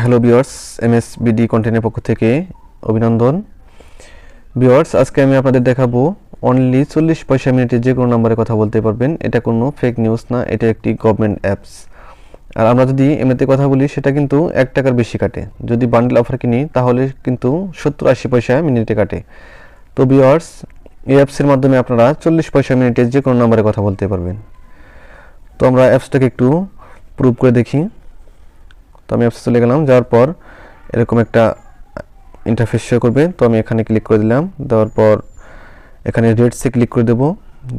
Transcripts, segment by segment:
Hello viewers, এমএসবিডি কন্টেন্টের পক্ষ থেকে অভিনন্দন। ভিউয়ার্স, আজকে আমি আপনাদের দেখাবো অনলি 40 পয়সা মিনিটে যে কোনো নম্বরে কথা বলতে পারবেন। এটা কোনো ফেক নিউজ না, এটা একটি গভর্নমেন্ট অ্যাপস। আর আমরা যদি এমনিতে কথা বলি সেটা কিন্তু 1 টাকার বেশি কাটে। যদি বান্ডেল অফার কিনি তাহলে কিন্তু 70-80 পয়সা মিনিটে কাটে। তো ভিউয়ার্স, এই অ্যাপসের মাধ্যমে আপনারা 40 পয়সা মিনিটে যে কোনো নম্বরে কথা বলতে পারবেন। তো আমরা অ্যাপসটাকে একটু প্রুভ করে দেখি। তো আমি অ্যাপসে চলে গেলাম, যাওয়ার পর এরকম একটা ইন্টারফেস শো করবে। তো আমি এখানে ক্লিক করে দিলাম, দেওয়ার পর এখানে রেটসে ক্লিক করে দেব।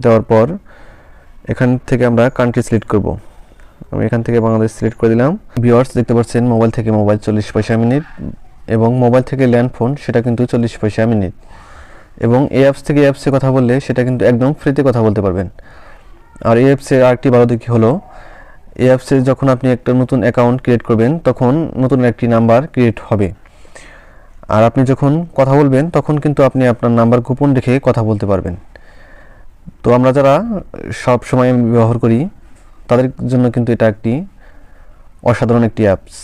দেওয়ার পর এখান থেকে আমরা কান্ট্রি সিলেক্ট করব। আমি এখান থেকে বাংলাদেশ সিলেক্ট করে দিলাম। ভিউয়ার্স, দেখতে পাচ্ছেন মোবাইল থেকে মোবাইল 40 পয়সা মিনিট, এবং মোবাইল থেকে ল্যান্ডফোন সেটা কিন্তু 40 পয়সা মিনিট। এবং এই অ্যাপস থেকে অ্যাপসে কথা বললে সেটা কিন্তু একদম ফ্রিতে কথা বলতে পারবেন। আর এই অ্যাপসের আরেকটি ভালো দিক হলো, এই অ্যাপসে যখন আপনি একটা নতুন অ্যাকাউন্ট ক্রিয়েট করবেন তখন নতুন একটি নাম্বার ক্রিয়েট হবে। আর আপনি যখন কথা বলবেন তখন কিন্তু আপনি আপনার নাম্বার গোপন রেখে কথা বলতে পারবেন। তো আমরা যারা সব সময় ব্যবহার করি তাদের জন্য কিন্তু এটা একটি অসাধারণ একটি অ্যাপস।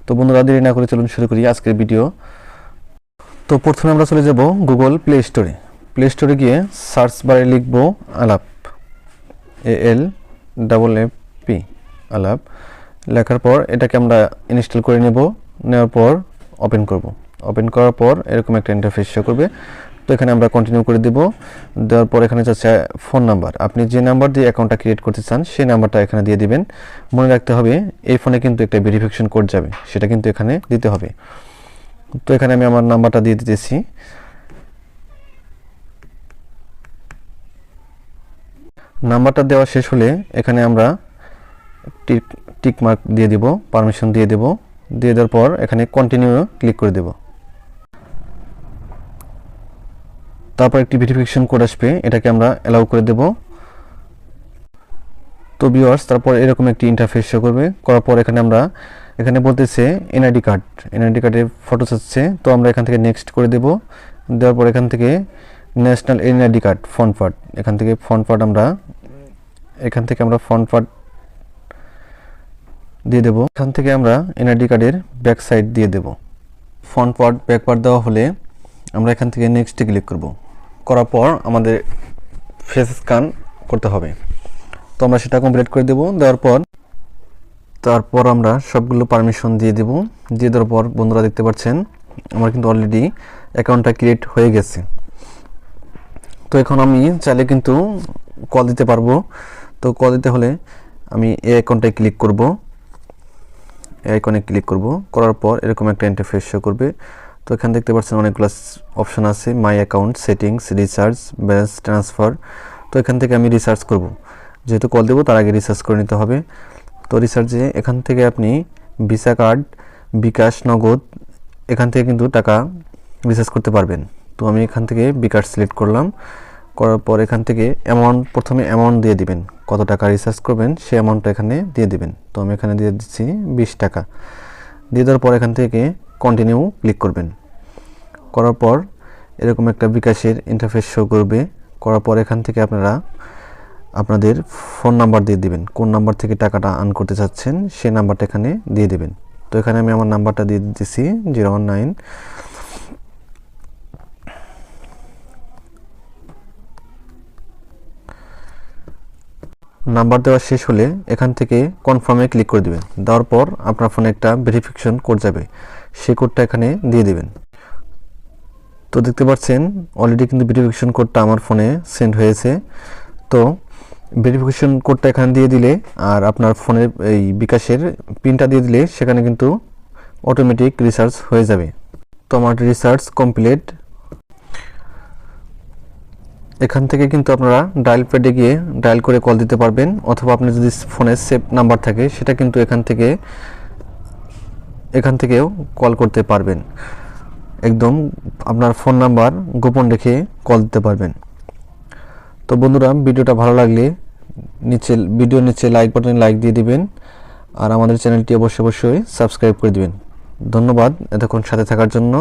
তো বন্ধুরা, দেরি না করে চলুন শুরু করি আজকের ভিডিও। তো প্রথমে আমরা চলে যাব গুগল প্লে স্টোরে। প্লে স্টোরে গিয়ে সার্চ বারে লিখব আলাপ, ALAAP, আলাপ। লেখার পর এটাকে আমরা ইনস্টল করে নেওয়ার পর ওপেন করব। ওপেন করার পর এরকম একটা ইন্টারফেস শো করবে। তো এখানে আমরা কন্টিনিউ করে দেব। দেওয়ার পর এখানে যাচ্ছে ফোন নাম্বার। আপনি যে নাম্বার দিয়ে অ্যাকাউন্টটা ক্রিয়েট করতে চান সেই নাম্বারটা এখানে দিয়ে দিবেন। মনে রাখতে হবে এই ফোনে কিন্তু একটা ভেরিফিকেশন কোড যাবে, সেটা কিন্তু এখানে দিতে হবে। তো এখানে আমি আমার নাম্বারটা দিয়ে দিতেছি। নাম্বারটা দেওয়া শেষ হলে এখানে আমরা টিক মার্ক দিয়ে দেব, পারমিশন দিয়ে দেব। দিয়ে দেওয়ার পর এখানে কন্টিনিউ ক্লিক করে দেব। তারপর একটি ভেরিফিকেশন কোড আসবে, এটাকে আমরা অ্যালাউ করে দেব। তো ভিউয়ার্স, তারপর এরকম একটি ইন্টারফেস শো করবে। করার পর এখানে বলতেছে এনআইডি কার্ডের ফটো চাচ্ছে। তো আমরা এখান থেকে নেক্সট করে দেব। দেওয়ার পর এখান থেকে national NID card front part, এখান থেকে আমরা ফ্রন্ট পার্ট দিয়ে দেব। এখান থেকে আমরা এনআইডি কার্ডের ব্যাক সাইড দিয়ে দেব। ফ্রন্ট পার্ট ব্যাক পার্ট দেওয়া হলে আমরা এখান থেকে নেক্সটে ক্লিক করব। করার পর আমাদের ফেস স্ক্যান করতে হবে। তো আমরা সেটা কমপ্লিট করে দেব। তারপর আমরা সবগুলো পারমিশন দিয়ে দেব। দিয়ে দেওয়ার পর বন্ধুরা দেখতে পাচ্ছেন আমার কিন্তু অলরেডি অ্যাকাউন্টটা ক্রিয়েট হয়ে গেছে। তো এখন আমি চাইলে কিন্তু কল দিতে পারবো। তো কল দিতে হলে আমি এই অ্যাকাউন্টটায় ক্লিক করব। এই আইকনে ক্লিক করব। করার পর এরকম একটা ইন্টারফেস শো করবে। তো এখানে দেখতে পাচ্ছেন অনেকগুলো অপশন আছে, my account, settings, recharge, balance transfer. তো এখান থেকে আমি রিচার্জ করব, যেহেতু কল দেবো তার আগে রিচার্জ করে নিতে হবে। তো রিচার্জে এখান থেকে আপনি ভিসা কার্ড, বিকাশ, নগদ এখান থেকে কিন্তু টাকা রিচার্জ করতে পারবেন। তো আমি এখান থেকে বিকাশ সিলেক্ট করলাম। করার পর এখান থেকে প্রথমে অ্যামাউন্ট দিয়ে দিবেন, কত টাকা রিচার্জ করবেন সেই অ্যামাউন্টটা এখানে দিয়ে দিবেন। তো আমি এখানে দিয়ে দিচ্ছি 20 টাকা। দিয়ে দেওয়ার পর এখান থেকে কন্টিনিউ ক্লিক করবেন। করার পর এরকম একটা বিকাশের ইন্টারফেস শো করবে। করার পর এখান থেকে আপনারা আপনাদের ফোন নাম্বার দিয়ে দিবেন, কোন নাম্বার থেকে টাকাটা আর্ন করতে চাচ্ছেন সেই নাম্বারটা এখানে দিয়ে দেবেন। তো এখানে আমি আমার নাম্বারটা দিয়ে দিতেছি 019। নাম্বার দেওয়া শেষ হলে এখান থেকে কনফার্মে ক্লিক করে দিবেন। দেওয়ার পর আপনার ফোনে একটা ভেরিফিকেশন কোড যাবে, সেই কোডটা এখানে দিয়ে দিবেন। তো দেখতে পাচ্ছেন অলরেডি কিন্তু ভেরিফিকেশন কোডটা আমার ফোনে সেন্ড হয়েছে। তো ভেরিফিকেশন কোডটা এখানে দিয়ে দিলে আর আপনার ফোনের এই বিকাশের পিনটা দিয়ে দিলে সেখানে কিন্তু অটোমেটিক রিচার্জ হয়ে যাবে। তো আমার রিচার্জ কমপ্লিট। এখান থেকে কিন্তু আপনারা ডায়াল প্যাডে গিয়ে ডায়াল করে কল দিতে পারবেন, অথবা আপনি যদি ফোনে সেভ নাম্বার থাকে সেটা কিন্তু এখান থেকেও কল করতে পারবেন। একদম আপনার ফোন নাম্বার গোপন রেখে কল দিতে পারবেন। তো বন্ধুরা, ভিডিওটা ভালো লাগলে ভিডিওর নিচে লাইক বাটনে লাইক দিয়ে দিবেন, আর আমাদের চ্যানেলটি অবশ্যই সাবস্ক্রাইব করে দিবেন। ধন্যবাদ এতক্ষণ সাথে থাকার জন্য।